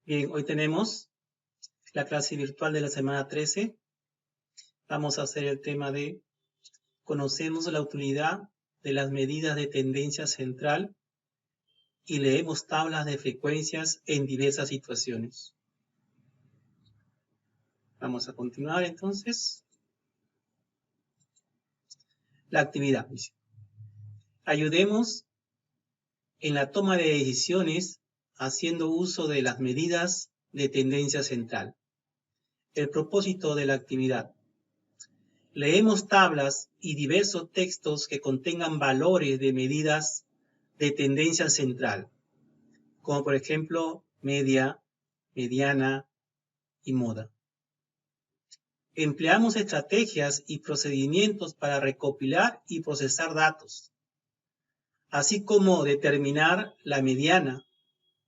Bien, hoy tenemos la clase virtual de la semana 13. Vamos a hacer el tema de conocemos la utilidad de las medidas de tendencia central y leemos tablas de frecuencias en diversas situaciones. Vamos a continuar entonces. La actividad. Ayudemos en la toma de decisiones haciendo uso de las medidas de tendencia central. El propósito de la actividad. Leemos tablas y diversos textos que contengan valores de medidas de tendencia central, como por ejemplo media, mediana y moda. Empleamos estrategias y procedimientos para recopilar y procesar datos, así como determinar la mediana,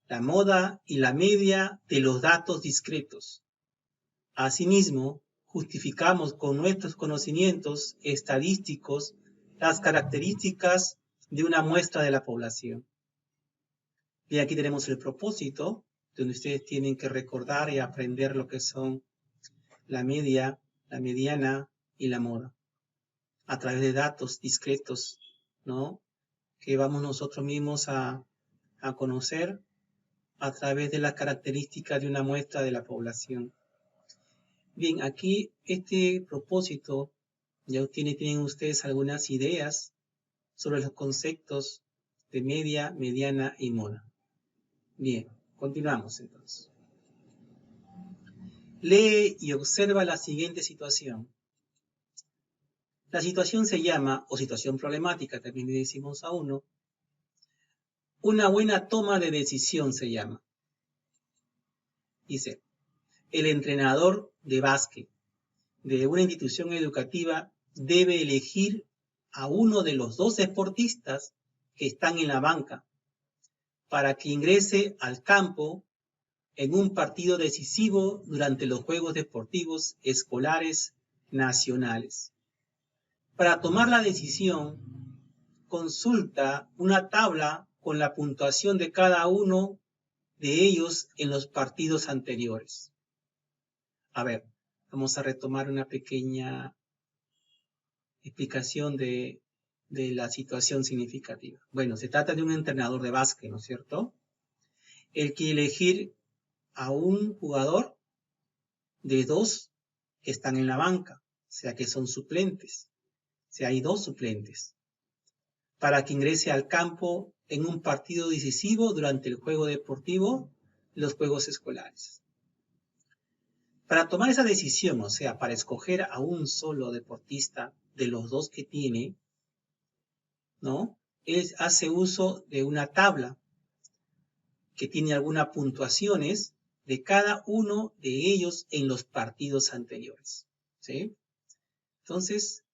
la moda y la media de los datos discretos. Asimismo, justificamos con nuestros conocimientos estadísticos las características de una muestra de la población. Y aquí tenemos el propósito, donde ustedes tienen que recordar y aprender lo que son la media, la mediana y la moda, a través de datos discretos, ¿no? Que vamos nosotros mismos a conocer a través de las características de una muestra de la población. Bien, aquí este propósito, ya tienen ustedes algunas ideas sobre los conceptos de media, mediana y moda. Bien, continuamos entonces. Lee y observa la siguiente situación. La situación se llama, o situación problemática, también le decimos a uno, una buena toma de decisión se llama. Dice, el entrenador de básquet de una institución educativa debe elegir a uno de los dos deportistas que están en la banca para que ingrese al campo en un partido decisivo durante los Juegos Deportivos Escolares Nacionales. Para tomar la decisión, consulta una tabla con la puntuación de cada uno de ellos en los partidos anteriores. A ver, vamos a retomar una pequeña explicación de la situación significativa. Bueno, se trata de un entrenador de básquet, ¿no es cierto? Él quiere elegir a un jugador de dos que están en la banca, o sea que son suplentes, o sea, hay dos suplentes, para que ingrese al campo en un partido decisivo durante el juego deportivo, los juegos escolares. Para tomar esa decisión, o sea, para escoger a un solo deportista de los dos que tiene, ¿no? Él hace uso de una tabla que tiene algunas puntuaciones de cada uno de ellos en los partidos anteriores, ¿sí? Entonces,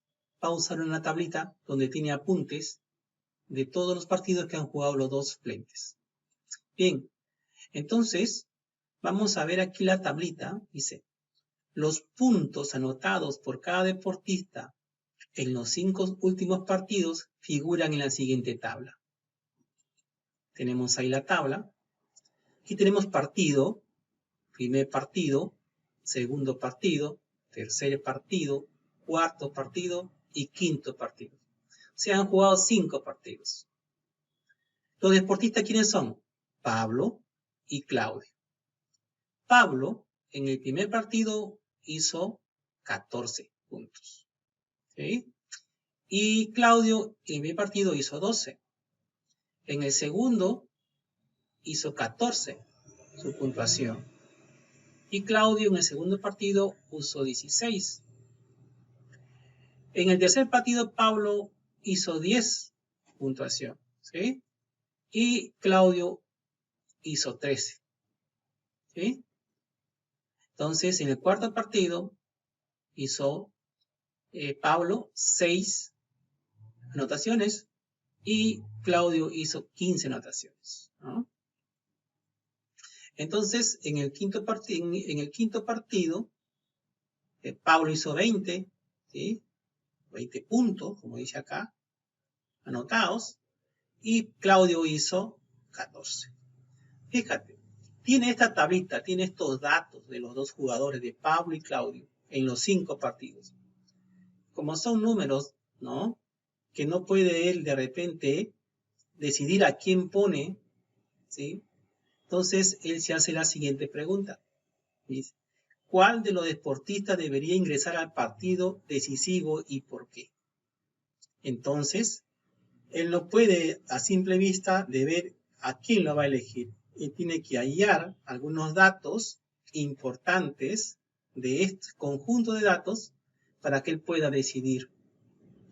va a usar una tablita donde tiene apuntes de todos los partidos que han jugado los dos suplentes. Bien, entonces, vamos a ver aquí la tablita, dice, los puntos anotados por cada deportista en los 5 últimos partidos figuran en la siguiente tabla. Tenemos ahí la tabla. Aquí tenemos partido, primer partido, segundo partido, tercer partido, cuarto partido y quinto partido. Se han jugado 5 partidos. Los deportistas, ¿quiénes son? Pablo y Claudio. Pablo, en el primer partido, hizo 14 puntos. ¿Sí? Y Claudio, en el primer partido, hizo 12. En el segundo, hizo 14 su puntuación. Y Claudio en el segundo partido usó 16. En el tercer partido Pablo hizo 10 puntuación, ¿sí? Y Claudio hizo 13, ¿sí? Entonces en el cuarto partido hizo Pablo 6 anotaciones y Claudio hizo 15 anotaciones, ¿no? Entonces en el quinto partido Pablo hizo 20, ¿sí? 20 puntos, como dice acá, anotados, y Claudio hizo 14. Fíjate, tiene esta tablita, tiene estos datos de los dos jugadores, de Pablo y Claudio, en los 5 partidos. Como son números, ¿no? Que no puede él de repente decidir a quién pone, ¿sí? Entonces él se hace la siguiente pregunta. Dice, ¿cuál de los deportistas debería ingresar al partido decisivo y por qué? Entonces, él no puede a simple vista de ver a quién lo va a elegir. Él tiene que hallar algunos datos importantes de este conjunto de datos para que él pueda decidir.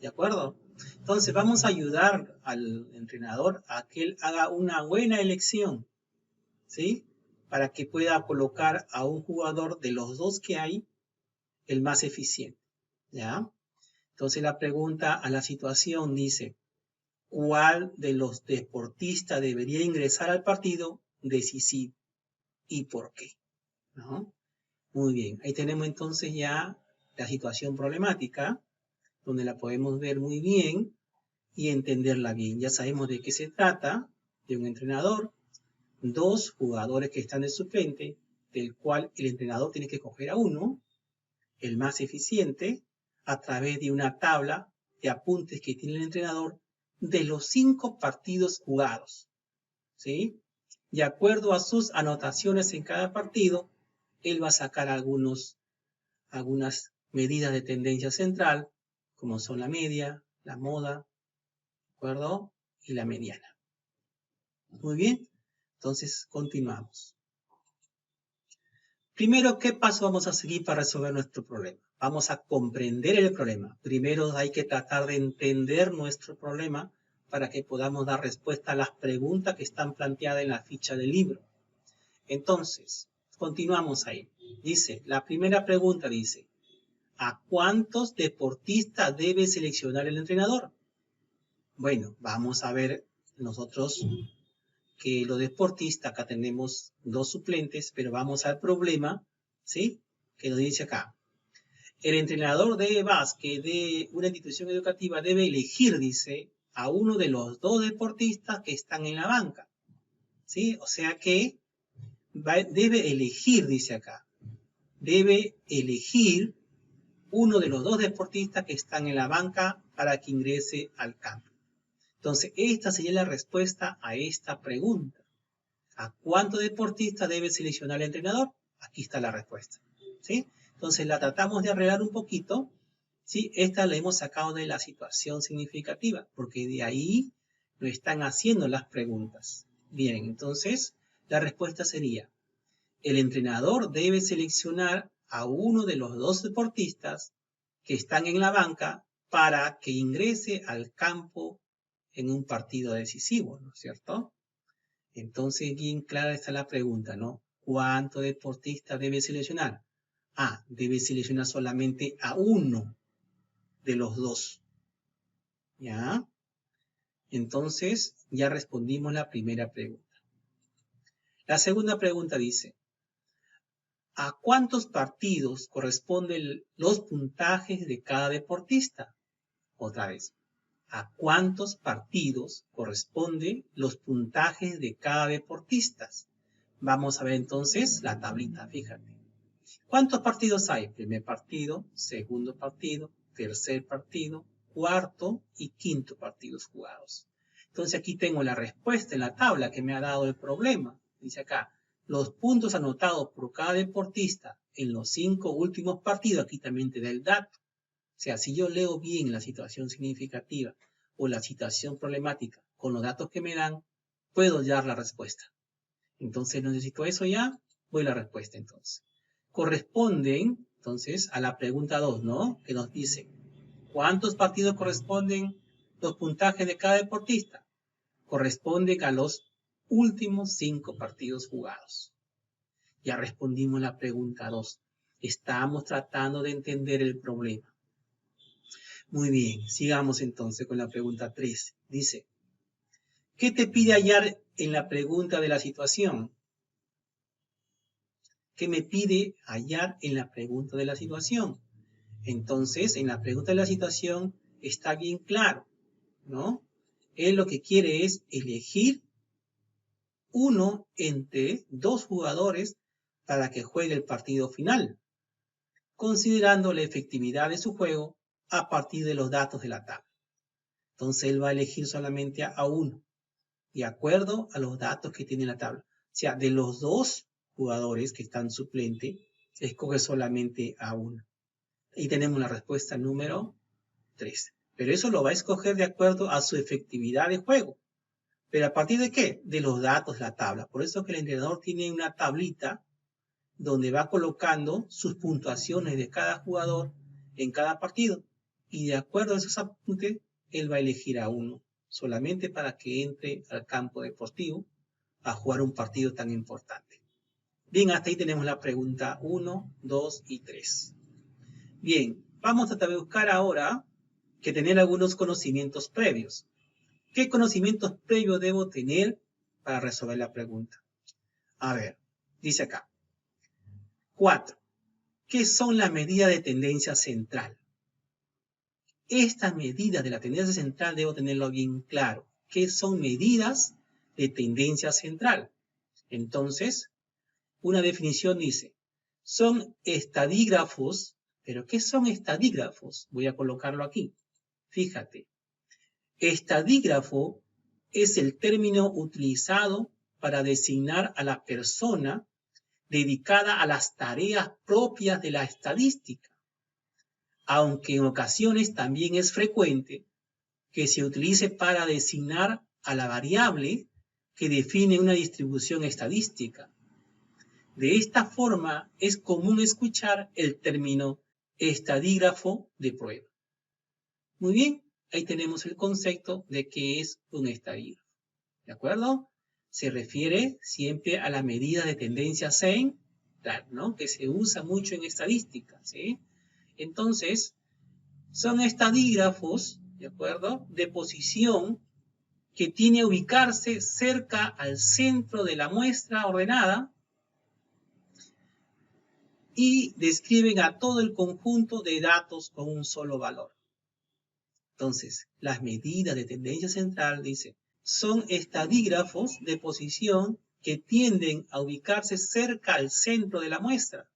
¿De acuerdo? Entonces vamos a ayudar al entrenador a que él haga una buena elección, ¿sí? Para que pueda colocar a un jugador de los dos que hay, el más eficiente, ¿ya? Entonces la pregunta a la situación dice, ¿cuál de los deportistas debería ingresar al partido decisivo y por qué? ¿No? Muy bien, ahí tenemos entonces ya la situación problemática, donde la podemos ver muy bien y entenderla bien. Ya sabemos de qué se trata, de un entrenador, 2 jugadores que están de suplente, del cual el entrenador tiene que escoger a uno, el más eficiente, a través de una tabla de apuntes que tiene el entrenador de los 5 partidos jugados, ¿sí? De acuerdo a sus anotaciones en cada partido, él va a sacar algunas medidas de tendencia central, como son la media, la moda, ¿de acuerdo? Y la mediana. Muy bien, entonces continuamos. Primero, ¿qué paso vamos a seguir para resolver nuestro problema? Vamos a comprender el problema. Primero hay que tratar de entender nuestro problema para que podamos dar respuesta a las preguntas que están planteadas en la ficha del libro. Entonces, continuamos ahí. Dice, la primera pregunta dice, ¿a cuántos deportistas debe seleccionar el entrenador? Bueno, vamos a ver nosotros que los deportistas, acá tenemos 2 suplentes, pero vamos al problema, ¿sí? Que nos dice acá. El entrenador de básquet de una institución educativa debe elegir, dice, a uno de los 2 deportistas que están en la banca, ¿sí? O sea que debe elegir, dice acá, debe elegir uno de los 2 deportistas que están en la banca para que ingrese al campo. Entonces, esta sería la respuesta a esta pregunta. ¿A cuántos deportistas debe seleccionar el entrenador? Aquí está la respuesta, ¿sí? Entonces, la tratamos de arreglar un poquito, ¿sí? Esta la hemos sacado de la situación significativa, porque de ahí nos están haciendo las preguntas. Bien, entonces, la respuesta sería, el entrenador debe seleccionar a uno de los 2 deportistas que están en la banca para que ingrese al campo en un partido decisivo, ¿no es cierto? Entonces, bien clara está la pregunta, ¿no? ¿Cuántos deportistas debe seleccionar? Ah, debe seleccionar solamente a uno de los 2. ¿Ya? Entonces, ya respondimos la primera pregunta. La segunda pregunta dice, ¿a cuántos partidos corresponden los puntajes de cada deportista? Otra vez, ¿a cuántos partidos corresponden los puntajes de cada deportista? Vamos a ver entonces la tablita, fíjate. ¿Cuántos partidos hay? Primer partido, segundo partido, tercer partido, cuarto y quinto partidos jugados. Entonces aquí tengo la respuesta en la tabla que me ha dado el problema. Dice acá, los puntos anotados por cada deportista en los 5 últimos partidos, aquí también te da el dato. O sea, si yo leo bien la situación significativa o la situación problemática con los datos que me dan, puedo hallar la respuesta. Entonces necesito eso ya, voy a la respuesta entonces. Corresponden, entonces, a la pregunta 2, ¿no? Que nos dice, ¿cuántos partidos corresponden los puntajes de cada deportista? Corresponden a los últimos 5 partidos jugados. Ya respondimos la pregunta 2. Estamos tratando de entender el problema. Muy bien, sigamos entonces con la pregunta 3. Dice, ¿qué te pide hallar en la pregunta de la situación? ¿Qué me pide hallar en la pregunta de la situación? Entonces, en la pregunta de la situación está bien claro, ¿no? Él lo que quiere es elegir uno entre dos jugadores para que juegue el partido final, considerando la efectividad de su juego a partir de los datos de la tabla. Entonces él va a elegir solamente a uno, de acuerdo a los datos que tiene la tabla. O sea, de los dos jugadores que están suplente, escoge solamente a uno. Y tenemos la respuesta número 3. Pero eso lo va a escoger de acuerdo a su efectividad de juego. ¿Pero a partir de qué? De los datos de la tabla. Por eso que el entrenador tiene una tablita donde va colocando sus puntuaciones de cada jugador en cada partido. Y de acuerdo a esos apuntes, él va a elegir a uno, solamente para que entre al campo deportivo a jugar un partido tan importante. Bien, hasta ahí tenemos la pregunta 1, 2 y 3. Bien, vamos a buscar ahora que tener algunos conocimientos previos. ¿Qué conocimientos previos debo tener para resolver la pregunta? A ver, dice acá. 4. ¿Qué son las medidas de tendencia central? Estas medidas de la tendencia central debo tenerlo bien claro. ¿Qué son medidas de tendencia central? Entonces, una definición dice, son estadígrafos, pero ¿qué son estadígrafos? Voy a colocarlo aquí. Fíjate, estadígrafo es el término utilizado para designar a la persona dedicada a las tareas propias de la estadística, aunque en ocasiones también es frecuente que se utilice para designar a la variable que define una distribución estadística. De esta forma es común escuchar el término estadígrafo de prueba. Muy bien, ahí tenemos el concepto de qué es un estadígrafo. ¿De acuerdo? Se refiere siempre a la medida de tendencia central, ¿no? Que se usa mucho en estadística, ¿sí? Entonces, son estadígrafos, ¿de acuerdo?, de posición que tiene que ubicarse cerca al centro de la muestra ordenada y describen a todo el conjunto de datos con un solo valor. Entonces, las medidas de tendencia central, dice, son estadígrafos de posición que tienden a ubicarse cerca al centro de la muestra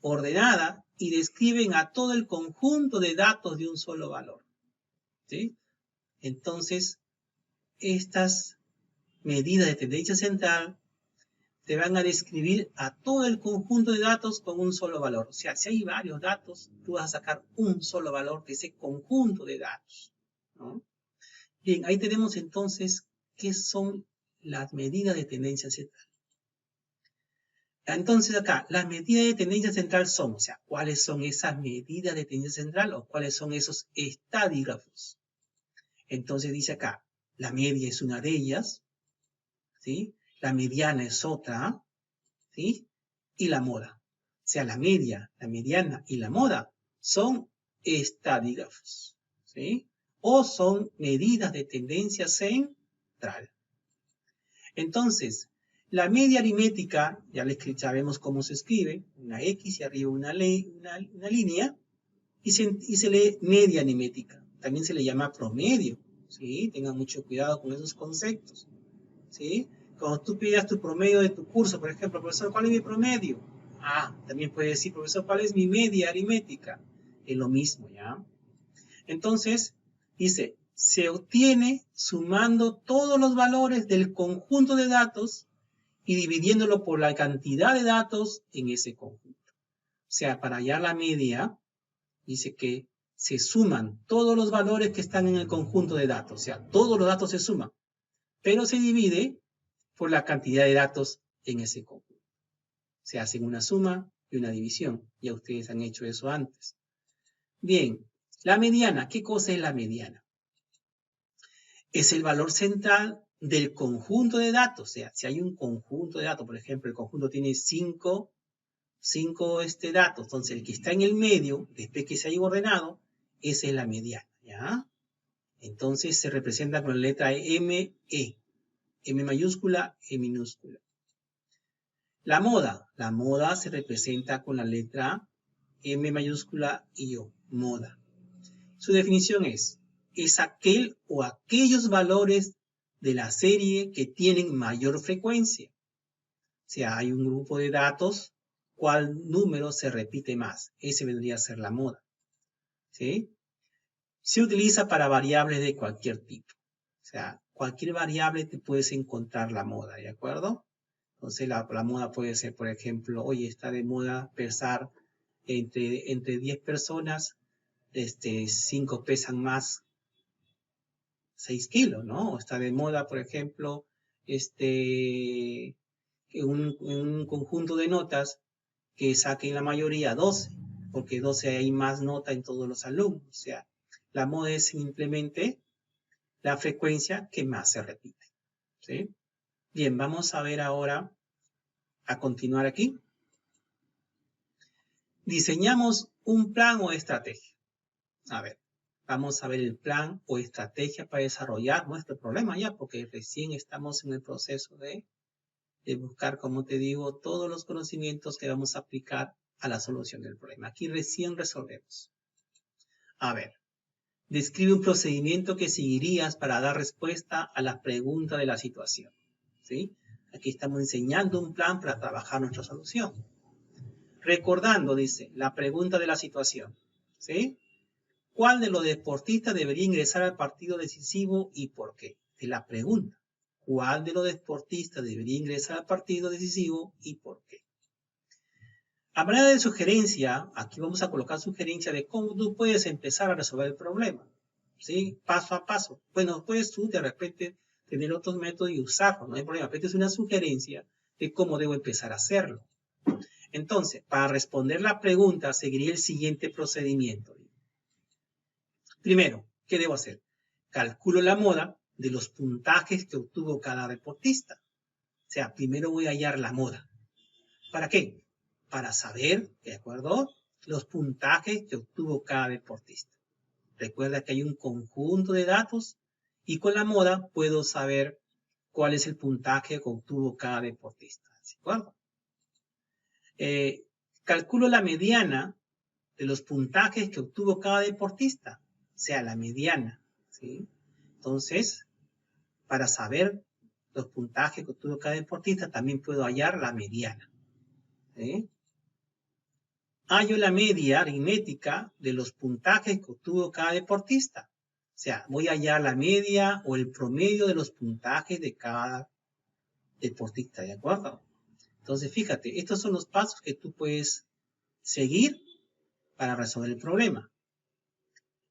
ordenada y describen a todo el conjunto de datos de un solo valor. ¿Sí? Entonces, estas medidas de tendencia central te van a describir a todo el conjunto de datos con un solo valor. O sea, si hay varios datos, tú vas a sacar un solo valor de ese conjunto de datos, ¿no? Bien, ahí tenemos entonces qué son las medidas de tendencia central. Entonces acá, las medidas de tendencia central son, o sea, ¿cuáles son esas medidas de tendencia central o cuáles son esos estadígrafos? Entonces dice acá, la media es una de ellas, ¿sí? La mediana es otra, ¿sí? Y la moda. O sea, la media, la mediana y la moda son estadígrafos, ¿sí? O son medidas de tendencia central. Entonces, la media aritmética, ya sabemos cómo se escribe, una X y arriba una línea, y se lee media aritmética. También se le llama promedio, ¿sí? Tengan mucho cuidado con esos conceptos, ¿sí? Cuando tú pidas tu promedio de tu curso, por ejemplo, profesor, ¿cuál es mi promedio? Ah, también puedes decir, profesor, ¿cuál es mi media aritmética? Es lo mismo, ¿ya? Entonces, dice, se obtiene sumando todos los valores del conjunto de datos y dividiéndolo por la cantidad de datos en ese conjunto. O sea, para hallar la media, dice que se suman todos los valores que están en el conjunto de datos. O sea, todos los datos se suman, pero se divide por la cantidad de datos en ese conjunto. Se hacen una suma y una división. Ya ustedes han hecho eso antes. Bien, la mediana. ¿Qué cosa es la mediana? Es el valor central del conjunto de datos. O sea, si hay un conjunto de datos, por ejemplo, el conjunto tiene cinco datos, entonces el que está en el medio, después que se haya ordenado, esa es la mediana, ¿ya? Entonces se representa con la letra M, E. M mayúscula, E minúscula. La moda se representa con la letra M mayúscula y O, moda. Su definición es aquel o aquellos valores de la serie que tienen mayor frecuencia. O sea, hay un grupo de datos, ¿cuál número se repite más? Ese vendría a ser la moda. ¿Sí? Se utiliza para variables de cualquier tipo. O sea, cualquier variable te puedes encontrar la moda, ¿de acuerdo? Entonces la moda puede ser, por ejemplo, oye, está de moda pesar entre 10 personas, 5 pesan más 6 kilos, ¿no? Está de moda, por ejemplo, un conjunto de notas que saquen la mayoría 12, porque 12 hay más nota en todos los alumnos. O sea, la moda es simplemente la frecuencia que más se repite. ¿Sí? Bien, vamos a ver ahora, a continuar aquí. Diseñamos un plan o estrategia. A ver, vamos a ver el plan o estrategia para desarrollar nuestro problema ya, porque recién estamos en el proceso de buscar, como te digo, todos los conocimientos que vamos a aplicar a la solución del problema. Aquí recién resolvemos. A ver, describe un procedimiento que seguirías para dar respuesta a la pregunta de la situación. ¿Sí? Aquí estamos enseñando un plan para trabajar nuestra solución. Recordando, dice, la pregunta de la situación. ¿Sí? ¿Cuál de los deportistas debería ingresar al partido decisivo y por qué? Es la pregunta. ¿Cuál de los deportistas debería ingresar al partido decisivo y por qué? A manera de sugerencia, aquí vamos a colocar sugerencia de cómo tú puedes empezar a resolver el problema. ¿Sí? Paso a paso. Bueno, puedes tú de repente tener otros métodos y usarlos, no hay problema. Pero es una sugerencia de cómo debo empezar a hacerlo. Entonces, para responder la pregunta, seguiría el siguiente procedimiento. Primero, ¿qué debo hacer? Calculo la moda de los puntajes que obtuvo cada deportista. O sea, primero voy a hallar la moda. ¿Para qué? Para saber, ¿de acuerdo?, los puntajes que obtuvo cada deportista. Recuerda que hay un conjunto de datos y con la moda puedo saber cuál es el puntaje que obtuvo cada deportista. ¿De acuerdo? Calculo la mediana de los puntajes que obtuvo cada deportista, o sea, la mediana. ¿Sí? Entonces, para saber los puntajes que obtuvo cada deportista, también puedo hallar la mediana. ¿Sí? Hallo la media aritmética de los puntajes que obtuvo cada deportista. O sea, voy a hallar la media o el promedio de los puntajes de cada deportista, ¿de acuerdo? Entonces, fíjate, estos son los pasos que tú puedes seguir para resolver el problema.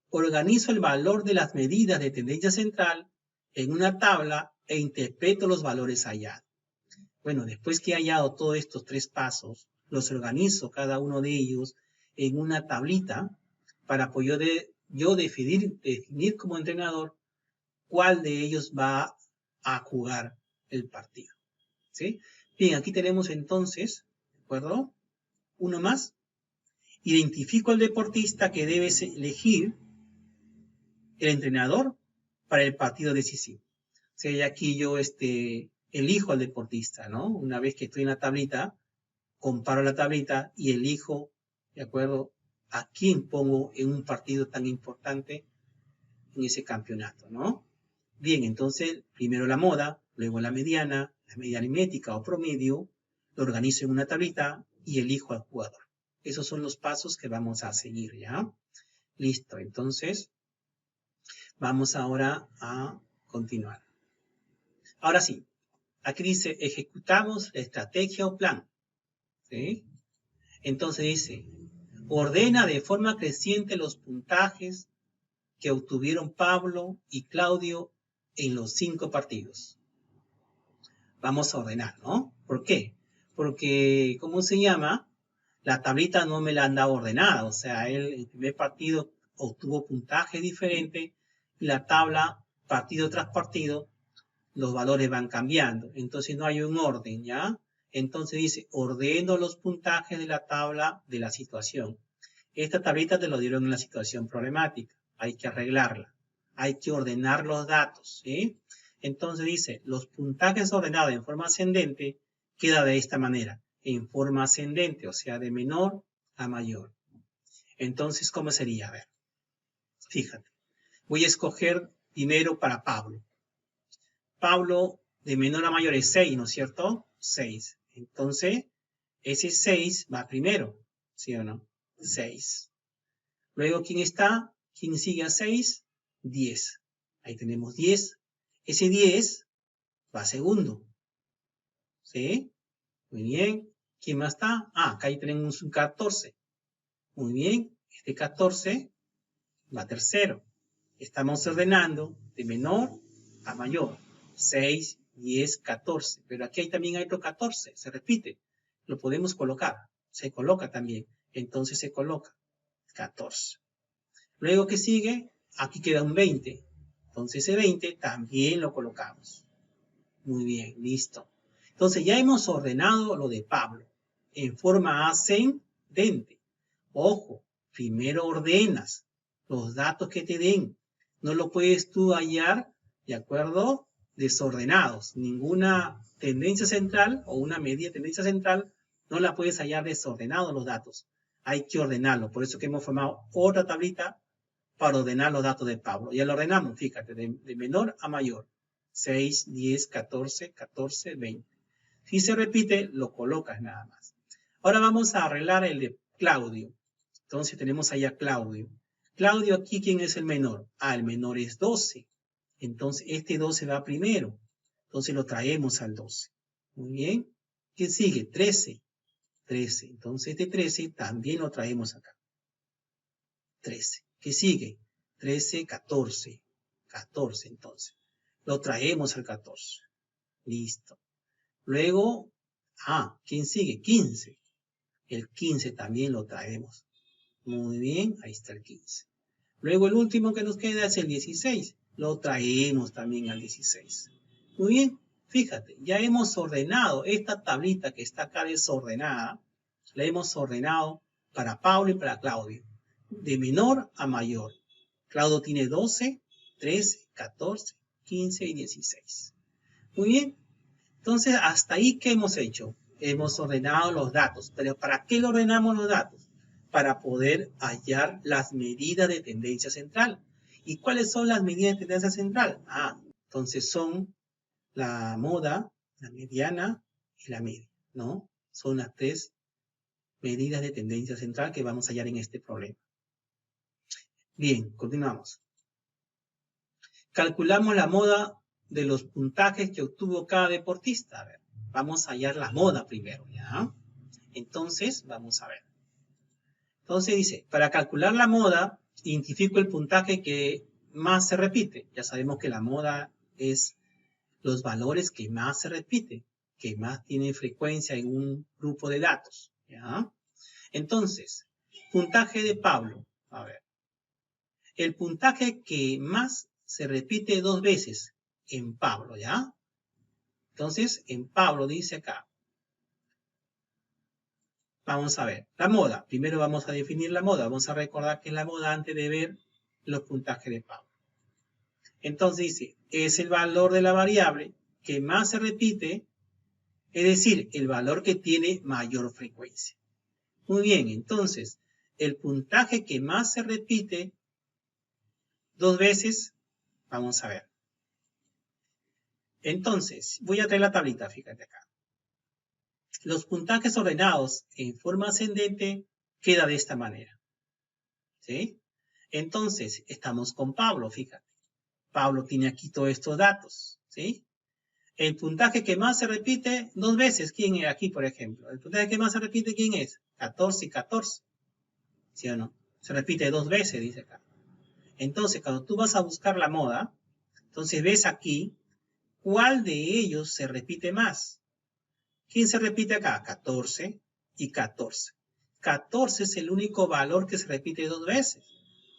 Organizo el valor de las medidas de tendencia central en una tabla e interpreto los valores hallados. Bueno, después que he hallado todos estos 3 pasos, los organizo cada uno de ellos en una tablita para yo definir como entrenador cuál de ellos va a jugar el partido. ¿Sí? Bien, aquí tenemos entonces, ¿de acuerdo? Uno más. Identifico al deportista que debe elegir el entrenador para el partido decisivo. O sea, aquí yo elijo al deportista, ¿no? Una vez que estoy en la tablita, comparo la tablita y elijo, ¿de acuerdo?, a quién pongo en un partido tan importante en ese campeonato, ¿no? Bien, entonces, primero la moda, luego la media aritmética o promedio, lo organizo en una tablita y elijo al jugador. Esos son los pasos que vamos a seguir, ¿ya? Listo, entonces, vamos ahora a continuar. Ahora sí, aquí dice, ejecutamos la estrategia o plan, ¿sí? Entonces dice, ordena de forma creciente los puntajes que obtuvieron Pablo y Claudio en los 5 partidos. Vamos a ordenar, ¿no? ¿Por qué? Porque, ¿cómo se llama? La tablita no me la han dado ordenada. O sea, el primer partido obtuvo puntaje diferente y la tabla, partido tras partido, los valores van cambiando. Entonces no hay un orden, ¿ya? Entonces dice, ordeno los puntajes de la tabla de la situación. Esta tablita te lo dieron en la situación problemática. Hay que arreglarla. Hay que ordenar los datos, ¿sí? Entonces dice, los puntajes ordenados en forma ascendente queda de esta manera. En forma ascendente, o sea, de menor a mayor. Entonces, ¿cómo sería? A ver, fíjate. Voy a escoger primero para Pablo. Pablo de menor a mayor es 6, ¿no es cierto? 6. Entonces, ese 6 va primero, ¿sí o no? 6. Luego, ¿quién está? ¿Quién sigue a 6? 10. Ahí tenemos 10. Ese 10 va segundo. ¿Sí? Muy bien. ¿Quién más está? Ah, acá ahí tenemos un 14. Muy bien. Este 14 va tercero. Estamos ordenando de menor a mayor. 6, 10, 14. Pero aquí también hay otro 14. Se repite. Lo podemos colocar. Se coloca también. Entonces se coloca 14. Luego, ¿qué sigue? Aquí queda un 20. Entonces ese 20 también lo colocamos. Muy bien, listo. Entonces ya hemos ordenado lo de Pablo en forma ascendente. Ojo, primero ordenas los datos que te den. No lo puedes tú hallar, ¿de acuerdo? Desordenados. Ninguna tendencia central o una medida tendencia central no la puedes hallar desordenados los datos. Hay que ordenarlo. Por eso que hemos formado otra tablita para ordenar los datos de Pablo. Ya lo ordenamos, fíjate, de menor a mayor. 6, 10, 14, 14, 20. Si se repite, lo colocas nada más. Ahora vamos a arreglar el de Claudio. Entonces tenemos ahí a Claudio. Claudio aquí, ¿quién es el menor? Ah, el menor es 12. Entonces este 12 va primero. Entonces lo traemos al 12. Muy bien. ¿Qué sigue? 13. 13. Entonces este 13 también lo traemos acá. 13. ¿Qué sigue? 13, 14. 14 entonces. Lo traemos al 14. Listo. Luego, ¿quién sigue? 15. El 15 también lo traemos. Muy bien, ahí está el 15. Luego el último que nos queda es el 16. Lo traemos también al 16. Muy bien, fíjate, ya hemos ordenado esta tablita que está acá desordenada. La hemos ordenado para Pablo y para Claudio. De menor a mayor. Claudio tiene 12, 13, 14, 15 y 16. Muy bien. Entonces, hasta ahí, ¿qué hemos hecho? Hemos ordenado los datos. ¿Pero para qué lo ordenamos los datos? Para poder hallar las medidas de tendencia central. ¿Y cuáles son las medidas de tendencia central? Entonces son la moda, la mediana y la media, ¿no? Son las tres medidas de tendencia central que vamos a hallar en este problema. Bien, continuamos. Calculamos la moda de los puntajes que obtuvo cada deportista. A ver, vamos a hallar la moda primero, ¿ya? Entonces, vamos a ver. Entonces dice, para calcular la moda, identifico el puntaje que más se repite. Ya sabemos que la moda es los valores que más se repiten, que más tienen frecuencia en un grupo de datos, ¿ya? Entonces, puntaje de Pablo. A ver. El puntaje que más se repite 2 veces en Pablo, ¿ya? Entonces, en Pablo dice acá. Vamos a ver, la moda. Primero vamos a definir la moda. Vamos a recordar que es la moda antes de ver los puntajes de Pablo. Entonces dice, es el valor de la variable que más se repite, es decir, el valor que tiene mayor frecuencia. Muy bien, entonces, el puntaje que más se repite 2 veces, vamos a ver. Entonces, voy a traer la tablita, fíjate acá. Los puntajes ordenados en forma ascendente queda de esta manera. ¿Sí? Entonces, estamos con Pablo, fíjate. Pablo tiene aquí todos estos datos. ¿Sí? El puntaje que más se repite 2 veces, ¿quién es aquí, por ejemplo? El puntaje que más se repite, ¿quién es? 14 y 14. ¿Sí o no? Se repite 2 veces, dice acá. Entonces, cuando tú vas a buscar la moda, entonces ves aquí cuál de ellos se repite más. ¿Quién se repite acá? 14 y 14. 14 es el único valor que se repite 2 veces.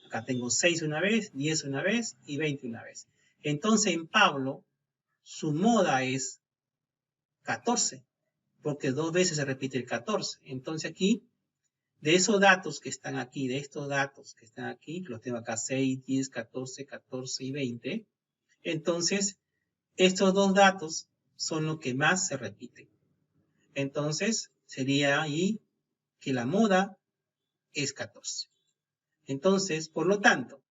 Acá tengo 6 una vez, 10 una vez y 20 una vez. Entonces en Pablo, su moda es 14, porque 2 veces se repite el 14. Entonces aquí, de esos datos que están aquí, de estos datos que están aquí, que los tengo acá 6, 10, 14, 14 y 20, entonces estos 2 datos son los que más se repiten. Entonces, sería ahí que la moda es 14. Entonces, por lo tanto,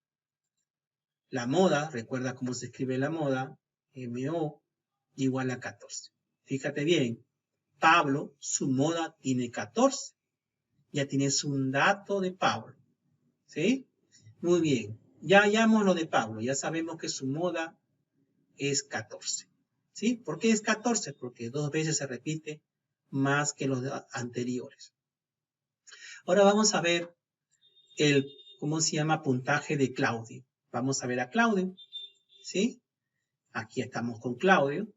la moda, recuerda cómo se escribe la moda, MO igual a 14. Fíjate bien, Pablo, su moda tiene 14. Ya tienes un dato de Pablo. ¿Sí? Muy bien. Ya hallamos lo de Pablo. Ya sabemos que su moda es 14. ¿Sí? ¿Por qué es 14? Porque 2 veces se repite más que los anteriores. Ahora vamos a ver ¿cómo se llama? Puntaje de Claudio. Vamos a ver a Claudio. ¿Sí? Aquí estamos con Claudio.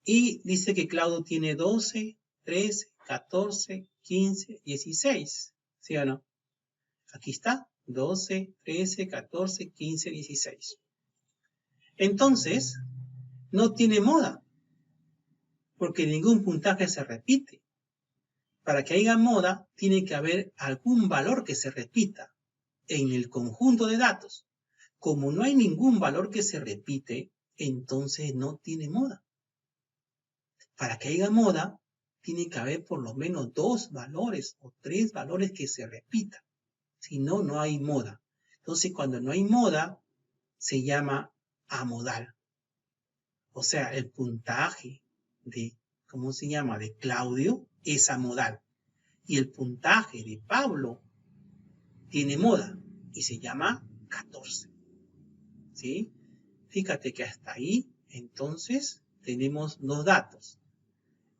Y dice que Claudio tiene 12, 13, 14, 15, 16. ¿Sí o no? Aquí está. 12, 13, 14, 15, 16. Entonces, no tiene moda, porque ningún puntaje se repite. Para que haya moda, tiene que haber algún valor que se repita en el conjunto de datos. Como no hay ningún valor que se repite, entonces no tiene moda. Para que haya moda, tiene que haber por lo menos 2 valores o 3 valores que se repitan. Si no, no hay moda. Entonces, cuando no hay moda, se llama amodal. O sea, el puntaje de, ¿cómo se llama? De Claudio es amodal. Y el puntaje de Pablo tiene moda y se llama 14. ¿Sí? Fíjate que hasta ahí, entonces, tenemos 2 datos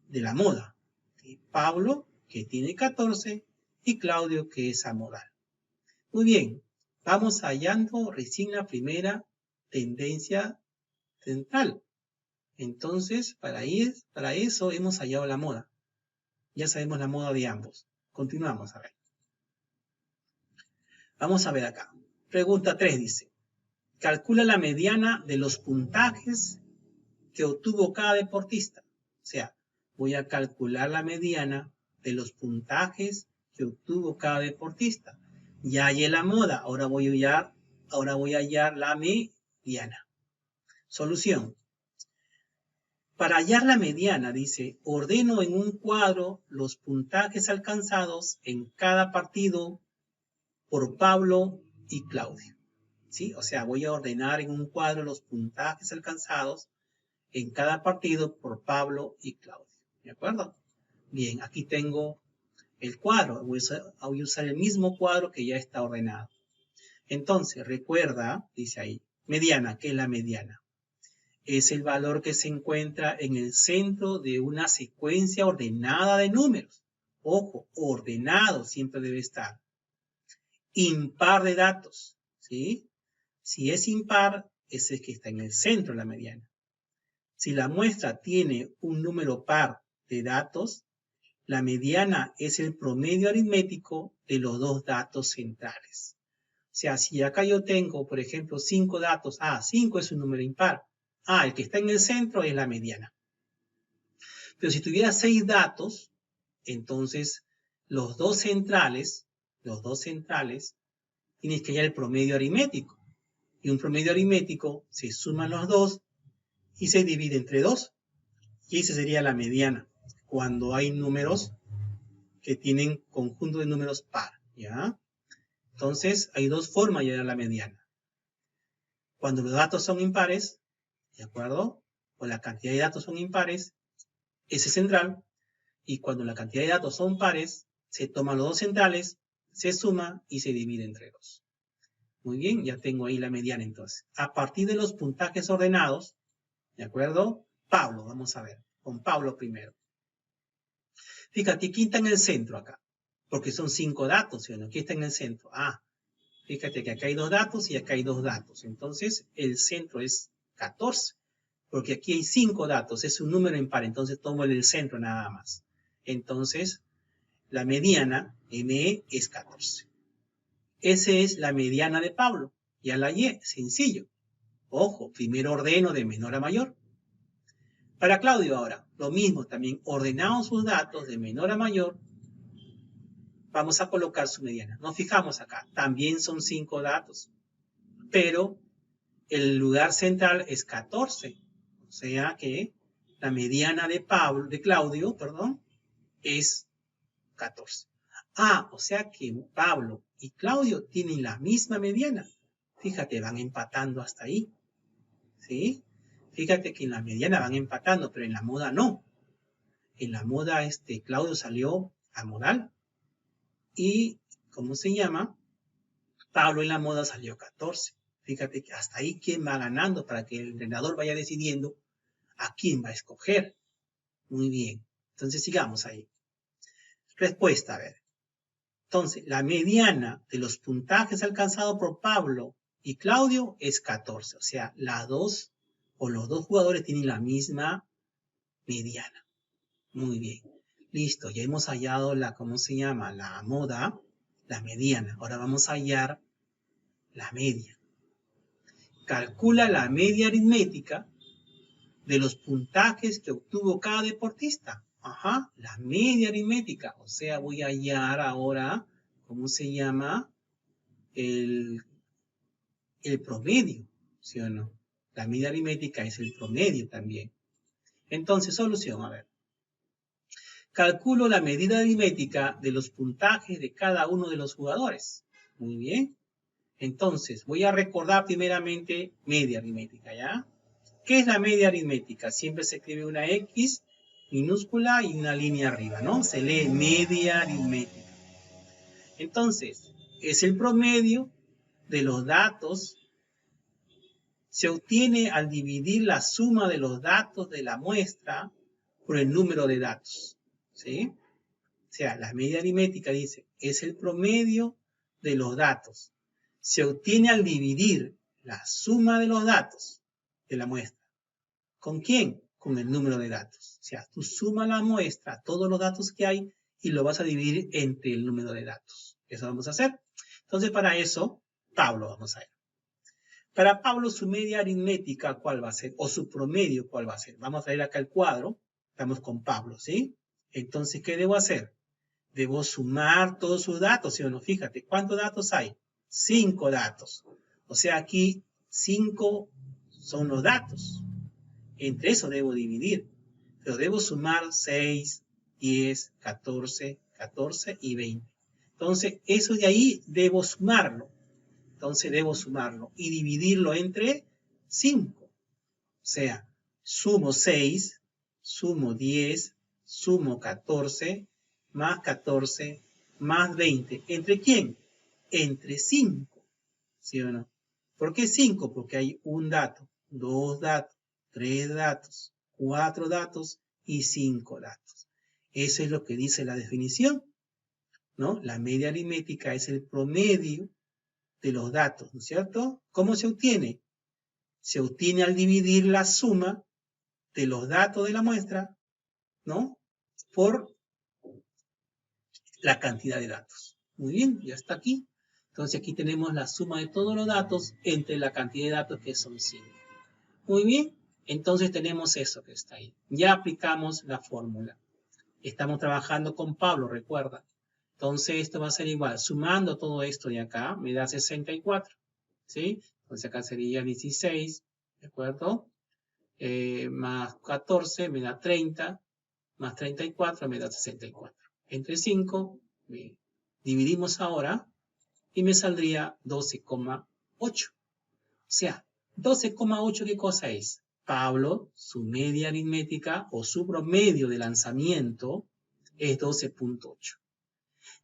de la moda. De Pablo, que tiene 14, y Claudio, que es amodal. Muy bien, vamos hallando recién la primera tendencia central. Entonces, para eso hemos hallado la moda. Ya sabemos la moda de ambos. Continuamos a ver. Vamos a ver acá. Pregunta 3 dice, calcula la mediana de los puntajes que obtuvo cada deportista. O sea, voy a calcular la mediana de los puntajes que obtuvo cada deportista. Ya hallé la moda, ahora voy a hallar la mediana. Solución. Para hallar la mediana, dice, ordeno en un cuadro los puntajes alcanzados en cada partido por Pablo y Claudio. ¿Sí? O sea, voy a ordenar en un cuadro los puntajes alcanzados en cada partido por Pablo y Claudio. ¿De acuerdo? Bien, aquí tengo el cuadro. Voy a usar el mismo cuadro que ya está ordenado. Entonces, recuerda, dice ahí, mediana, ¿qué es la mediana? Es el valor que se encuentra en el centro de una secuencia ordenada de números. Ojo, ordenado siempre debe estar. Impar de datos, ¿sí? Si es impar, es el que está en el centro de la mediana. Si la muestra tiene un número par de datos, la mediana es el promedio aritmético de los 2 datos centrales. O sea, si acá yo tengo, por ejemplo, 5 datos, 5 es un número impar. El que está en el centro es la mediana. Pero si tuviera 6 datos, entonces los dos centrales, tienes que hallar el promedio aritmético. Y un promedio aritmético se suman los dos y se divide entre 2. Y esa sería la mediana, cuando hay números que tienen conjunto de números par, ¿ya? Entonces, hay 2 formas de hallar la mediana. Cuando los datos son impares, ¿de acuerdo? O la cantidad de datos son impares, ese es central. Y cuando la cantidad de datos son pares, se toman los 2 centrales, se suma y se divide entre 2. Muy bien, ya tengo ahí la mediana entonces. A partir de los puntajes ordenados, ¿de acuerdo? Pablo, vamos a ver, con Pablo primero. Fíjate, ¿quién está en el centro acá? Porque son 5 datos, ¿sí o no? ¿Quién está en el centro? Fíjate que acá hay 2 datos y acá hay 2 datos. Entonces, el centro es 14. Porque aquí hay 5 datos, es un número impar, entonces tomo el centro nada más. Entonces, la mediana, ME, es 14. Esa es la mediana de Pablo. Ya la hallé, sencillo. Ojo, primero ordeno de menor a mayor. Para Claudio ahora, lo mismo, también ordenamos sus datos de menor a mayor. Vamos a colocar su mediana. Nos fijamos acá, también son 5 datos, pero el lugar central es 14. O sea que la mediana de Claudio, es 14. O sea que Pablo y Claudio tienen la misma mediana. Fíjate, van empatando hasta ahí. ¿Sí? Fíjate que en la mediana van empatando, pero en la moda no. En la moda, Claudio salió a modal. Y, ¿cómo se llama? Pablo en la moda salió 14. Fíjate que hasta ahí quién va ganando para que el entrenador vaya decidiendo a quién va a escoger. Muy bien. Entonces sigamos ahí. Respuesta, a ver. Entonces, la mediana de los puntajes alcanzados por Pablo y Claudio es 14. O sea, los dos jugadores tienen la misma mediana. Muy bien. Listo, ya hemos hallado ¿cómo se llama? La moda, la mediana. Ahora vamos a hallar la media. Calcula la media aritmética de los puntajes que obtuvo cada deportista. Ajá, la media aritmética. O sea, voy a hallar ahora, ¿cómo se llama? El promedio, ¿sí o no? La media aritmética es el promedio también. Entonces, solución, a ver. Calculo la medida aritmética de los puntajes de cada uno de los jugadores. Muy bien. Entonces, voy a recordar primeramente media aritmética, ¿ya? ¿Qué es la media aritmética? Siempre se escribe una X minúscula y una línea arriba, ¿no? Se lee media aritmética. Entonces, es el promedio de los datos. Se obtiene al dividir la suma de los datos de la muestra por el número de datos, ¿sí? O sea, la media aritmética dice, es el promedio de los datos. Se obtiene al dividir la suma de los datos de la muestra. ¿Con quién? Con el número de datos. O sea, tú sumas la muestra, todos los datos que hay, y lo vas a dividir entre el número de datos. Eso vamos a hacer. Entonces, para eso, Pablo vamos a ver. Para Pablo, su media aritmética, ¿cuál va a ser? O su promedio, ¿cuál va a ser? Vamos a ver acá el cuadro. Estamos con Pablo, ¿sí? Entonces, ¿qué debo hacer? Debo sumar todos sus datos, ¿sí o no? Fíjate, ¿cuántos datos hay? 5 datos. O sea, aquí 5 son los datos. Entre eso debo dividir. Pero debo sumar 6, 10, 14, 14 y 20. Entonces, eso de ahí debo sumarlo. Entonces debo sumarlo y dividirlo entre 5. O sea, sumo 6, sumo 10, sumo 14, más 14, más 20. ¿Entre quién? Entre 5. ¿Sí o no? ¿Por qué 5? Porque hay un dato, 2 datos, 3 datos, 4 datos y 5 datos. Eso es lo que dice la definición, ¿no? La media aritmética es el promedio de los datos, ¿no es cierto? ¿Cómo se obtiene? Se obtiene al dividir la suma de los datos de la muestra, ¿no? Por la cantidad de datos. Muy bien, ya está aquí. Entonces aquí tenemos la suma de todos los datos entre la cantidad de datos que son 5. Muy bien, entonces tenemos eso que está ahí. Ya aplicamos la fórmula. Estamos trabajando con Pablo, recuerda. Entonces esto va a ser igual. Sumando todo esto de acá, me da 64. ¿Sí? Entonces acá sería 16, ¿de acuerdo? Más 14 me da 30, más 34 me da 64. Entre 5, dividimos ahora y me saldría 12,8. O sea, 12,8, ¿qué cosa es? Pablo, su media aritmética o su promedio de lanzamiento es 12,8.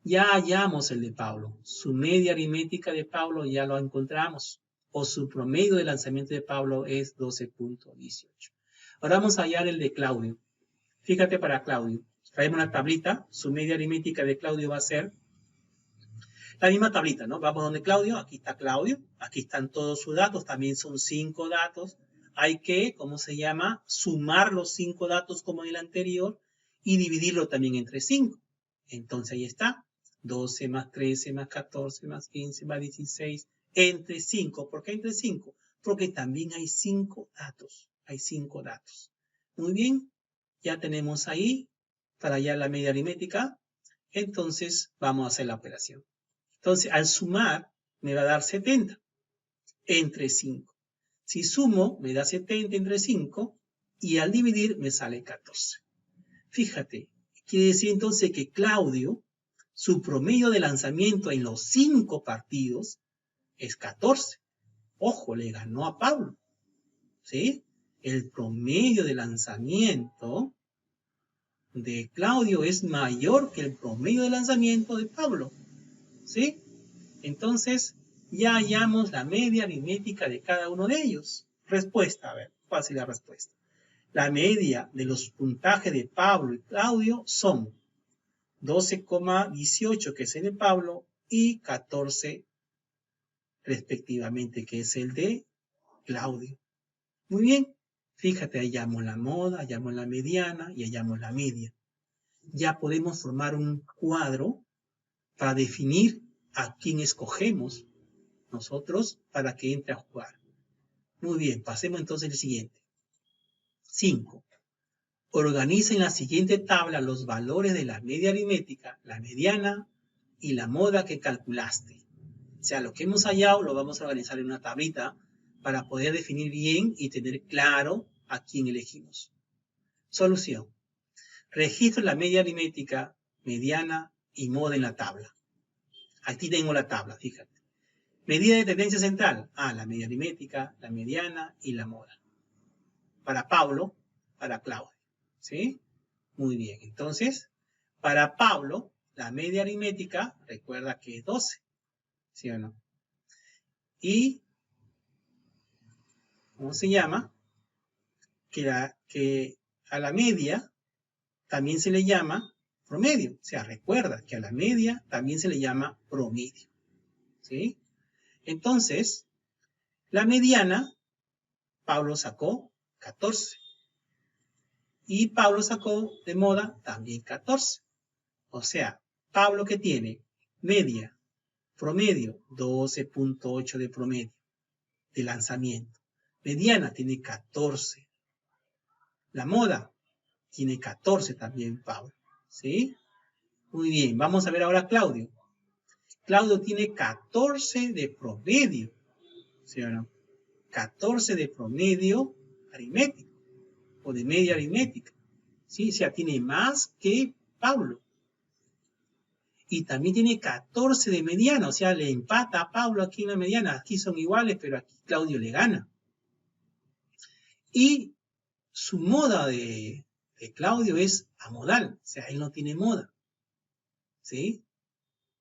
Ya hallamos el de Pablo. Su media aritmética de Pablo ya lo encontramos. O su promedio de lanzamiento de Pablo es 12,18. Ahora vamos a hallar el de Claudio. Fíjate para Claudio. Traemos una tablita. Su media aritmética de Claudio va a ser la misma tablita, ¿no? Vamos donde Claudio. Aquí está Claudio. Aquí están todos sus datos. También son 5 datos. Hay que, ¿cómo se llama? Sumar los 5 datos como en el anterior y dividirlo también entre 5. Entonces ahí está. 12 más 13 más 14 más 15 más 16 entre 5. ¿Por qué entre 5? Porque también hay 5 datos. Hay 5 datos. Muy bien. Ya tenemos ahí para hallar la media aritmética. Entonces vamos a hacer la operación. Entonces al sumar me va a dar 70 entre 5. Si sumo me da 70 entre 5 y al dividir me sale 14. Fíjate, quiere decir entonces que Claudio, su promedio de lanzamiento en los 5 partidos es 14. Ojo, le ganó a Pablo. ¿Sí? el promedio de lanzamiento de Claudio es mayor que el promedio de lanzamiento de Pablo. ¿Sí? Entonces, ya hallamos la media aritmética de cada uno de ellos. Respuesta, a ver, ¿cuál es la respuesta? La media de los puntajes de Pablo y Claudio son 12,18, que es el de Pablo, y 14 respectivamente, que es el de Claudio. Muy bien, fíjate, hallamos la moda, hallamos la mediana y hallamos la media. Ya podemos formar un cuadro para definir a quién escogemos nosotros para que entre a jugar. Muy bien, pasemos entonces al siguiente. 5. Organiza en la siguiente tabla los valores de la media aritmética, la mediana y la moda que calculaste. O sea, lo que hemos hallado lo vamos a organizar en una tablita para poder definir bien y tener claro a quién elegimos. Solución. Registro la media aritmética, mediana y moda en la tabla. Aquí tengo la tabla, fíjate. Medida de tendencia central. La media aritmética, la mediana y la moda. Para Pablo, para Claudio. ¿Sí? Muy bien. Entonces, para Pablo, la media aritmética, recuerda que es 12. ¿Sí o no? Y, ¿cómo se llama? Que a la media también se le llama promedio. O sea, recuerda que a la media también se le llama promedio. ¿Sí? Entonces, la mediana, Pablo sacó 14. Y Pablo sacó de moda también 14. O sea, Pablo que tiene media, promedio, 12,8 de promedio de lanzamiento. Mediana tiene 14. La moda tiene 14 también Pablo. ¿Sí? Muy bien, vamos a ver ahora a Claudio. Claudio tiene 14 de promedio. ¿Sí o no? 14 de promedio aritmético o de media aritmética. ¿Sí? O sea, tiene más que Pablo. Y también tiene 14 de mediana, o sea, le empata a Pablo aquí en la mediana. Aquí son iguales, pero aquí Claudio le gana. Y su moda de Claudio es amodal, o sea, él no tiene moda. ¿Sí?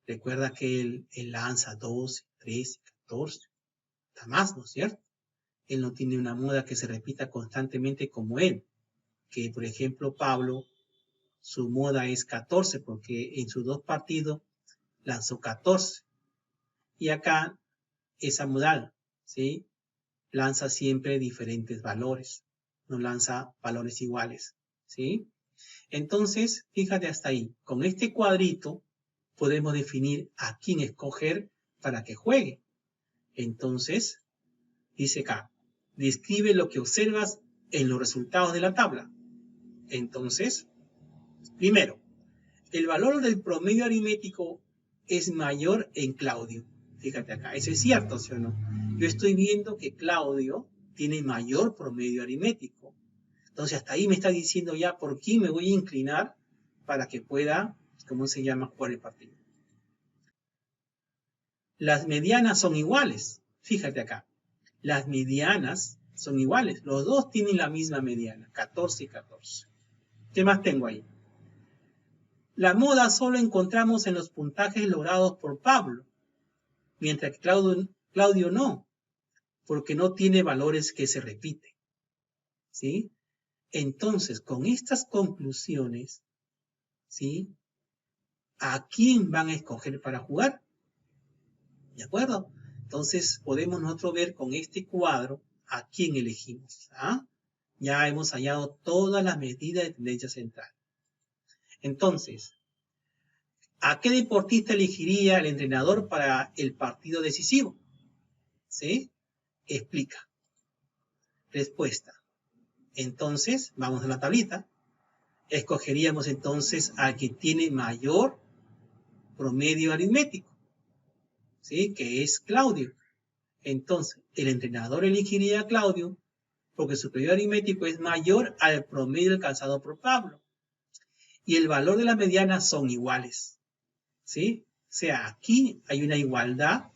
Recuerda que él lanza 12, 13, 14, está más, ¿no es cierto? Él no tiene una moda que se repita constantemente como él. Que, por ejemplo, Pablo, su moda es 14 porque en sus 2 partidos lanzó 14. Y acá es amodal, ¿sí? Lanza siempre diferentes valores, no lanza valores iguales, ¿sí? Entonces, fíjate hasta ahí. Con este cuadrito podemos definir a quién escoger para que juegue. Entonces, dice acá, describe lo que observas en los resultados de la tabla. Entonces, primero, el valor del promedio aritmético es mayor en Claudio. Fíjate acá, eso es cierto, ¿sí o no? Yo estoy viendo que Claudio tiene mayor promedio aritmético. Entonces, hasta ahí me está diciendo ya por quién me voy a inclinar para que pueda, ¿cómo se llama?, jugar el partido. Las medianas son iguales. Fíjate acá, las medianas son iguales. Los dos tienen la misma mediana, 14 y 14. ¿Qué más tengo ahí? La moda solo encontramos en los puntajes logrados por Pablo, mientras que Claudio no, porque no tiene valores que se repiten. ¿Sí? Entonces, con estas conclusiones, ¿sí?, ¿a quién van a escoger para jugar? ¿De acuerdo? Entonces, podemos nosotros ver con este cuadro a quién elegimos. Ya hemos hallado todas las medidas de tendencia central. Entonces, ¿a qué deportista elegiría el entrenador para el partido decisivo? ¿Sí? Explica. Respuesta. Entonces, vamos a la tablita. Escogeríamos entonces al que tiene mayor promedio aritmético, ¿sí?, que es Claudio. Entonces, el entrenador elegiría a Claudio porque su promedio aritmético es mayor al promedio alcanzado por Pablo. Y el valor de la mediana son iguales, ¿sí? O sea, aquí hay una igualdad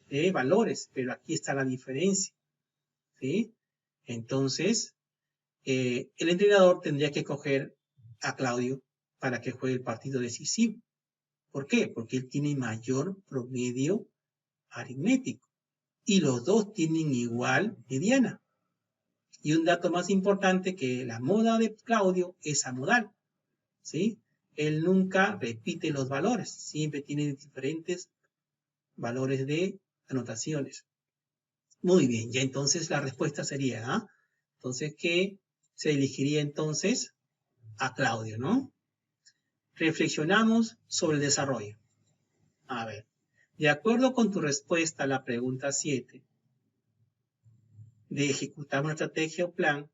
de valores, pero aquí está la diferencia, ¿sí? Entonces, el entrenador tendría que escoger a Claudio para que juegue el partido decisivo. ¿Por qué? Porque él tiene mayor promedio aritmético y los dos tienen igual mediana. Y un dato más importante, que la moda de Claudio es amodal, ¿sí? Él nunca repite los valores, siempre tiene diferentes valores de anotaciones. Muy bien, ya entonces la respuesta sería, entonces, ¿qué se elegiría entonces? A Claudio, ¿no? Reflexionamos sobre el desarrollo. A ver, de acuerdo con tu respuesta a la pregunta 7, de ejecutar una estrategia o plan,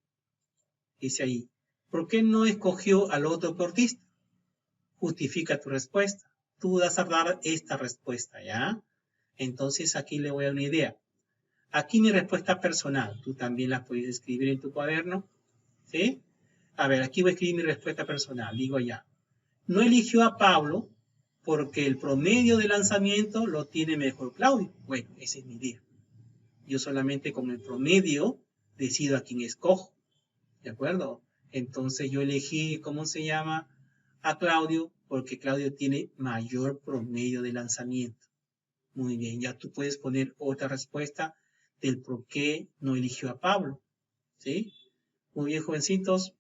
dice ahí, ¿por qué no escogió al otro deportista? Justifica tu respuesta. Tú vas a dar esta respuesta, ¿ya? Entonces aquí le voy a dar una idea. Aquí mi respuesta personal, tú también la puedes escribir en tu cuaderno, ¿sí? A ver, aquí voy a escribir mi respuesta personal, digo ya. No eligió a Pablo porque el promedio de lanzamiento lo tiene mejor Claudio. Bueno, esa es mi idea. Yo solamente con el promedio decido a quién escojo, ¿de acuerdo? Entonces yo elegí, ¿cómo se llama? A Claudio porque Claudio tiene mayor promedio de lanzamiento. Muy bien, ya tú puedes poner otra respuesta del por qué no eligió a Pablo, ¿sí? Muy bien, jovencitos,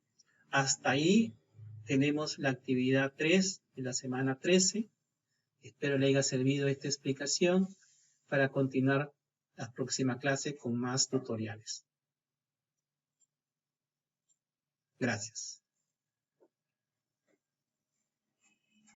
hasta ahí tenemos la actividad 3 de la semana 13. Espero le haya servido esta explicación para continuar la próxima clase con más tutoriales. Gracias.